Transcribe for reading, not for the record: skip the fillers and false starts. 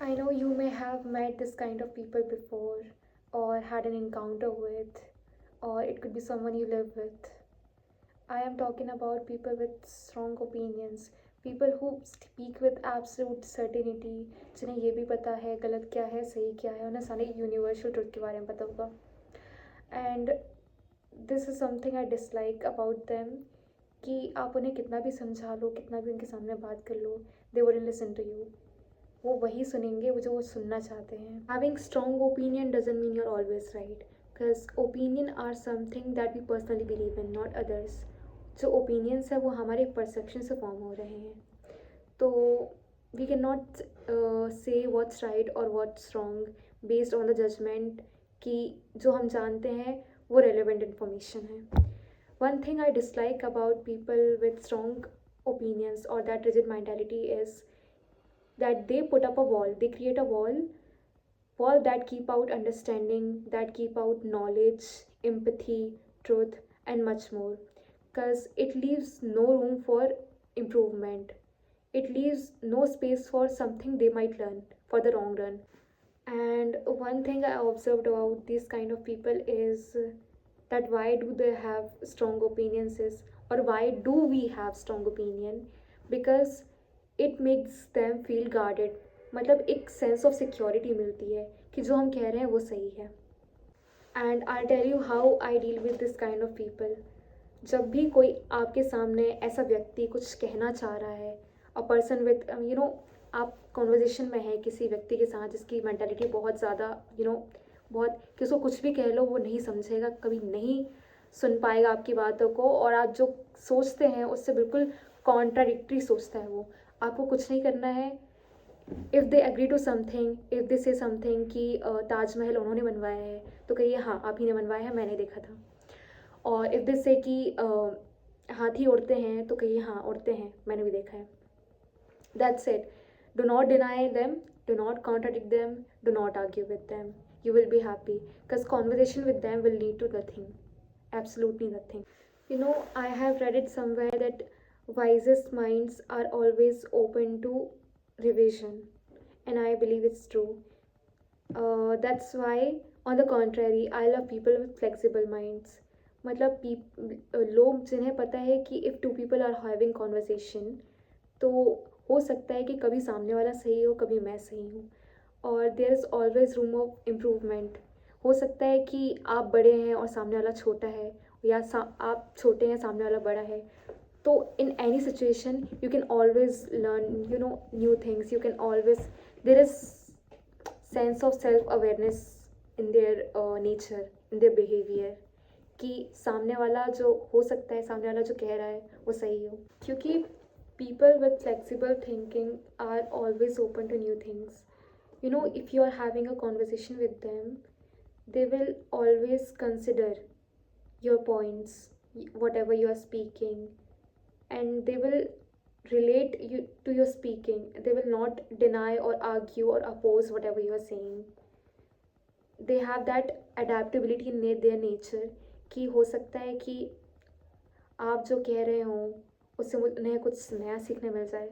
I know you may have met this kind of people before, or had an encounter with, or it could be someone you live with. I am talking about people with strong opinions, people who speak with absolute certainty, जिन्हें ये भी पता है गलत क्या है सही क्या है, उन्हें सारे यूनिवर्सल ट्रुथ के बारे में पता होगा. And this is something I dislike about them कि आप उन्हें कितना भी समझा लो, कितना भी उनके सामने बात कर लो, they wouldn't listen to you. वो वही सुनेंगे वो जो वो सुनना चाहते हैं. Having strong opinion doesn't mean you're always right, because opinion are something that we personally believe in, not others. जो ओपिनियंस है वो हमारे परसेप्शन से फॉर्म हो रहे हैं. तो we can not say what's right और what's wrong based on the judgement कि जो हम जानते हैं वो रेलिवेंट इन्फॉर्मेशन है. One thing I dislike about people with strong opinions or that rigid mentality is that they put up a wall, they create a wall that keep out understanding, that keep out knowledge, empathy, truth, and much more, because it leaves no room for improvement. It leaves no space for something they might learn for the long run. And one thing I observed about these kind of people is that why do they have strong opinions is, or why do we have strong opinion, because it makes them feel guarded. मतलब एक sense of security मिलती है कि जो हम कह रहे हैं वो सही है. And I tell you how I deal with this kind of people. जब भी कोई आपके सामने ऐसा व्यक्ति कुछ कहना चाह रहा है, अ पर्सन विद आप कॉन्वर्जेशन में है किसी व्यक्ति के साथ जिसकी मैंटेलिटी बहुत ज़्यादा बहुत कि उसको कुछ भी कह लो वो नहीं समझेगा, कभी नहीं सुन पाएगा आपकी बातों को, और आप जो सोचते हैं उससे बिल्कुल कॉन्ट्राडिक्टरी सोचता है वो. आपको कुछ नहीं करना है. If they agree to something, if they say something कि ताजमहल उन्होंने बनवाया है तो कहिए हाँ आप ही ने बनवाया है, मैंने देखा था. और इफ़ दे से कि हाथी उड़ते हैं तो कहिए हाँ उड़ते हैं, मैंने भी देखा है. That's it. Do not deny them, do not contradict them, do not argue with them. You will be happy because conversation with them will lead to nothing, absolutely nothing. I have read it somewhere that wisest minds are always open to revision, and I believe it's true. That's why, on the contrary, I love people with flexible minds. मतलब लोग जिन्हें पता है कि if two people are having conversation, तो हो सकता है कि कभी सामने वाला सही हो कभी मैं सही हूँ, और there is always room of improvement. हो सकता है कि आप बड़े हैं और सामने वाला छोटा है, या आप छोटे हैं सामने वाला बड़ा है. तो in any situation you can always learn new things. You can always, there is sense of self awareness in their nature, in their behaviour, कि सामने वाला जो हो सकता है, सामने वाला जो कह रहा है वो सही हो. क्योंकि people with flexible thinking are always open to new things. If you are having a conversation with them, they will always consider your points, whatever you are speaking, and they will relate you to your speaking. They will not deny or argue or oppose whatever you are saying. They have that adaptability in their nature कि हो सकता है कि आप जो कह रहे हो उससे उन्हें कुछ नया सीखने मिल जाए.